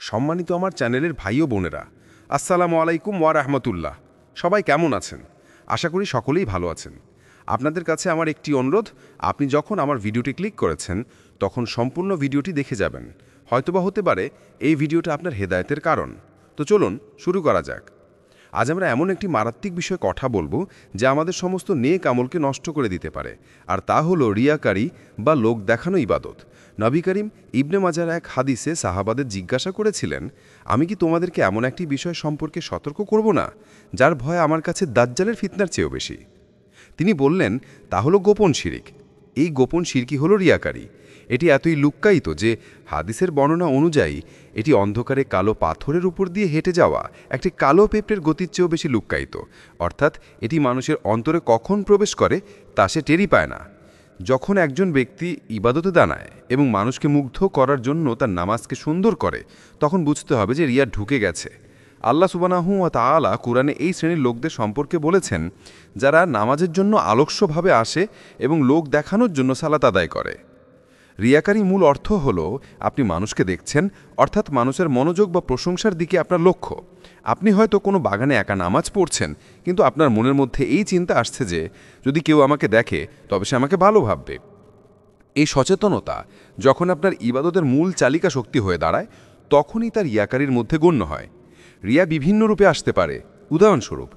সম্মানিত আমার চ্যানেলের ভাই ও বোনেরা, আসসালামু আলাইকুম ওয়া রাহমাতুল্লাহ। সবাই কেমন আছেন? আশা করি সকলেই ভালো আছেন। আপনাদের কাছে আমার একটি অনুরোধ, আপনি যখন আমার ভিডিওটি ক্লিক করেছেন তখন সম্পূর্ণ ভিডিওটি দেখে যাবেন। হয়তোবা হতে পারে এই ভিডিওটা আপনার হেদায়েতের কারণ। তো চলুন শুরু করা যাক। আজ আমরা এমন একটি মারাত্মক বিষয়ে কথা বলবো যা আমাদের সমস্ত নেক আমলকে নষ্ট করে দিতে পারে, আর তা হলো রিয়াকারী বা লোক দেখানো ইবাদত। নবী করিম ইবনে মাজার এক হাদিসে সাহাবাদের জিজ্ঞাসা করেছিলেন, আমি কি তোমাদেরকে এমন একটি বিষয় সম্পর্কে সতর্ক করব না যার ভয় আমার কাছে দাজ্জালের ফিতনার চেয়েও বেশি? তিনি বললেন, তা হলো গোপন শিরিক। এই গোপন শিরকি হলো রিয়াকারী। এটি এতই লুক্কায়িত যে হাদিসের বর্ণনা অনুযায়ী এটি অন্ধকারে কালো পাথরের উপর দিয়ে হেঁটে যাওয়া একটি কালো পেঁপড়ের গতির চেয়েও বেশি লুক্কায়িত। অর্থাৎ এটি মানুষের অন্তরে কখন প্রবেশ করে তা সে টেরই পায় না। যখন একজন ব্যক্তি ইবাদতে দাঁড়ায় এবং মানুষকে মুগ্ধ করার জন্য তার নামাজকে সুন্দর করে, তখন বুঝতে হবে যে রিয়া ঢুকে গেছে। আল্লাহ সুবহানাহু ওয়া তাআলা কুরআনে এই শ্রেণীর লোকদের সম্পর্কে বলেছেন, যারা নামাজের জন্য আলস্যভাবে আসে এবং লোক দেখানোর জন্য সালাত আদায় করে। রিয়াকারী মূল অর্থ হল, আপনি মানুষকে দেখছেন, অর্থাৎ মানুষের মনোযোগ বা প্রশংসার দিকে আপনার লক্ষ্য। আপনি হয়তো কোনো বাগানে একা নামাজ পড়ছেন, কিন্তু আপনার মনের মধ্যে এই চিন্তা আসছে যে যদি কেউ আমাকে দেখে তবে সে আমাকে ভালো ভাববে। এই সচেতনতা যখন আপনার ইবাদতের মূল চালিকা শক্তি হয়ে দাঁড়ায়, তখনই তার রিয়াকারীর মধ্যে গণ্য হয়। রিয়া বিভিন্ন রূপে আসতে পারে। উদাহরণস্বরূপ,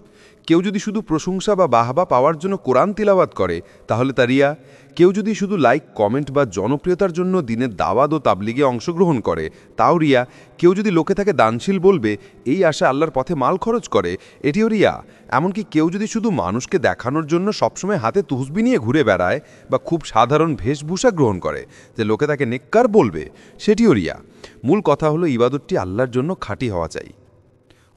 কেউ যদি শুধু প্রশংসা বা বাহবা পাওয়ার জন্য কোরআন তিলাওয়াত করে তাহলে তা রিয়া। কেউ যদি শুধু লাইক, কমেন্ট বা জনপ্রিয়তার জন্য দিনের দাওয়াত ও তাবলিগে অংশগ্রহণ করে তাও রিয়া। কেউ যদি লোকে তাকে দানশীল বলবে এই আশা আল্লাহর পথে মাল খরচ করে, এটিও রিয়া। এমনকি কেউ যদি শুধু মানুষকে দেখানোর জন্য সবসময় হাতে তসবিহ নিয়ে ঘুরে বেড়ায় বা খুব সাধারণ বেশভূষা গ্রহণ করে যে লোকে তাকে নেককার বলবে, সেটিও রিয়া। মূল কথা হলো ইবাদতটি আল্লাহর জন্য খাঁটি হওয়া চাই।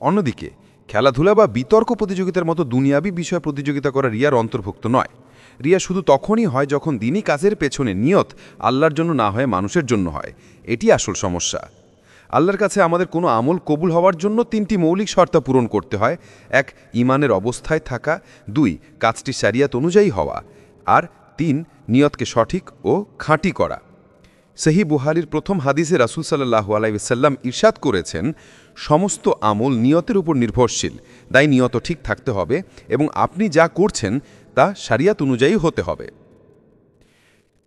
অন্যদিকে খেলাধুলা বা বিতর্ক প্রতিযোগিতার মতো দুনিয়াবি বিষয় প্রতিযোগিতা করা রিয়ার অন্তর্ভুক্ত নয়। রিয়া শুধু তখনই হয় যখন দিনই কাজের পেছনে নিয়ত আল্লাহর জন্য না হয়ে মানুষের জন্য হয়। এটি আসল সমস্যা। আল্লাহর কাছে আমাদের কোনো আমল কবুল হওয়ার জন্য 3টি মৌলিক শর্ত পূরণ করতে হয়। 1. ঈমানের অবস্থায় থাকা, 2. কাজটি শরিয়ত অনুযায়ী হওয়া, আর 3. নিয়তকে সঠিক ও খাঁটি করা। সহিহ বুখারীর প্রথম হাদিসে রাসূল সাল্লাল্লাহু আলাইহি ওয়াসাল্লাম ইরশাদ করেছেন, সমস্ত আমল নিয়তের উপর নির্ভরশীল। তাই নিয়ত ঠিক থাকতে হবে এবং আপনি যা করছেন তা শরিয়ত অনুযায়ী হতে হবে।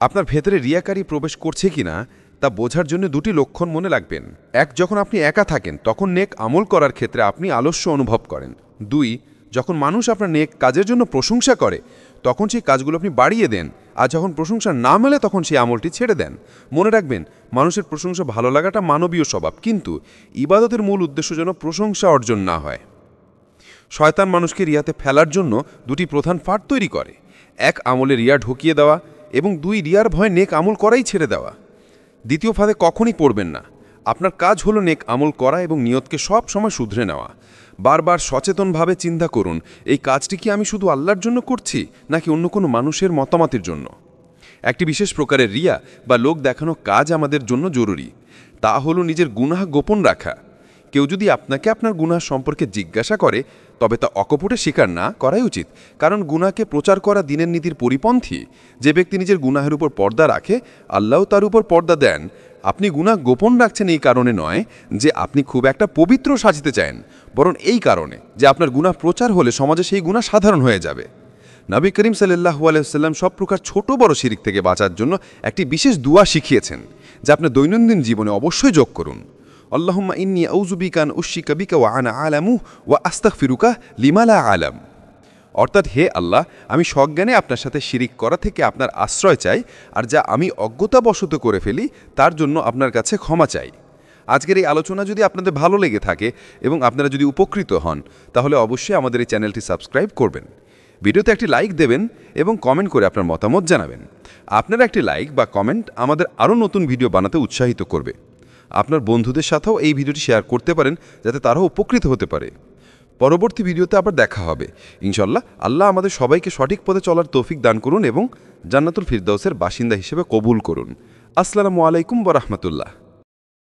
আপনার ভেতরে রিয়াকারী প্রবেশ করছে কিনা তা বোঝার জন্য 2টি লক্ষণ মনে রাখবেন। 1. যখন আপনি একা থাকেন তখন নেক আমল করার ক্ষেত্রে আপনি আলস্য অনুভব করেন। 2. যখন মানুষ আপনার নেক কাজের জন্য প্রশংসা করে তখন সেই কাজগুলো আপনি বাড়িয়ে দেন, আর যখন প্রশংসা না মেলে তখন সেই আমলটি ছেড়ে দেন। মনে রাখবেন, মানুষের প্রশংসা ভালো লাগাটা মানবীয় স্বভাব, কিন্তু ইবাদতের মূল উদ্দেশ্য যেন প্রশংসা অর্জন না হয়। শয়তান মানুষকে রিয়াতে ফেলার জন্য 2টি প্রধান ফাঁদ তৈরি করে। 1. আমলে রিয়া ঢুকিয়ে দেওয়া এবং 2. রিয়ার ভয়ে নেক আমল করাই ছেড়ে দেওয়া। দ্বিতীয় ফাঁদে কখনই পড়বেন না। আপনার কাজ হলো নেক আমল করা এবং নিয়তকে সব সময় শুধরে নেওয়া। বারবার সচেতনভাবে চিন্তা করুন, এই কাজটি কি আমি শুধু আল্লাহর জন্য করছি নাকি অন্য কোনো মানুষের মতামতের জন্য। একটি বিশেষ প্রকারের রিয়া বা লোক দেখানো কাজ আমাদের জন্য জরুরি। তা হলো নিজের গুনাহ গোপন রাখা। কেউ যদি আপনাকে আপনার গুনাহ সম্পর্কে জিজ্ঞাসা করে তবে তা অকপটে স্বীকার না করাই উচিত, কারণ গুনাহকে প্রচার করা দ্বীনের নীতির পরিপন্থী। যে ব্যক্তি নিজের গুনাহের উপর পর্দা রাখে, আল্লাহও তার উপর পর্দা দেন। আপনি গুনাহ গোপন রাখছেন এই কারণে নয় যে আপনি খুব একটা পবিত্র সাজতে চান, বরং এই কারণে যে আপনার গুনাহ প্রচার হলে সমাজে সেই গুনাহ সাধারণ হয়ে যাবে। নবী করিম সাল্লাল্লাহু আলাইহি ওয়াসাল্লাম সব প্রকার ছোট বড় শিরক থেকে বাঁচার জন্য একটি বিশেষ দোয়া শিখিয়েছেন, যা আপনার দৈনন্দিন জীবনে অবশ্যই যোগ করুন। আল্লাহুম্মা ইন্নী আউযু বিকা আন উশরিকা বিকা ওয়া আনা আলামু ওয়া আস্তাগফিরুকা লিমা লা আলাম। অর্থাৎ, হে আল্লাহ, আমি সজ্ঞানে আপনার সাথে শিরিক করা থেকে আপনার আশ্রয় চাই, আর যা আমি অজ্ঞতাবশত করে ফেলি তার জন্য আপনার কাছে ক্ষমা চাই। আজকের এই আলোচনা যদি আপনাদের ভালো লেগে থাকে এবং আপনারা যদি উপকৃত হন, তাহলে অবশ্যই আমাদের এই চ্যানেলটি সাবস্ক্রাইব করবেন, ভিডিওতে একটি লাইক দেবেন এবং কমেন্ট করে আপনার মতামত জানাবেন। আপনার একটি লাইক বা কমেন্ট আমাদের আরও নতুন ভিডিও বানাতে উৎসাহিত করবে। আপনার বন্ধুদের সাথেও এই ভিডিওটি শেয়ার করতে পারেন যাতে তারাও উপকৃত হতে পারে। পরবর্তী ভিডিওতে আবার দেখা হবে ইনশাআল্লাহ। আল্লাহ আমাদের সবাইকে সঠিক পথে চলার তৌফিক দান করুন এবং জান্নাতুল ফিরদাউসের বাসিন্দা হিসেবে কবুল করুন। আসসালামু আলাইকুম ওয়া রাহমাতুল্লাহ।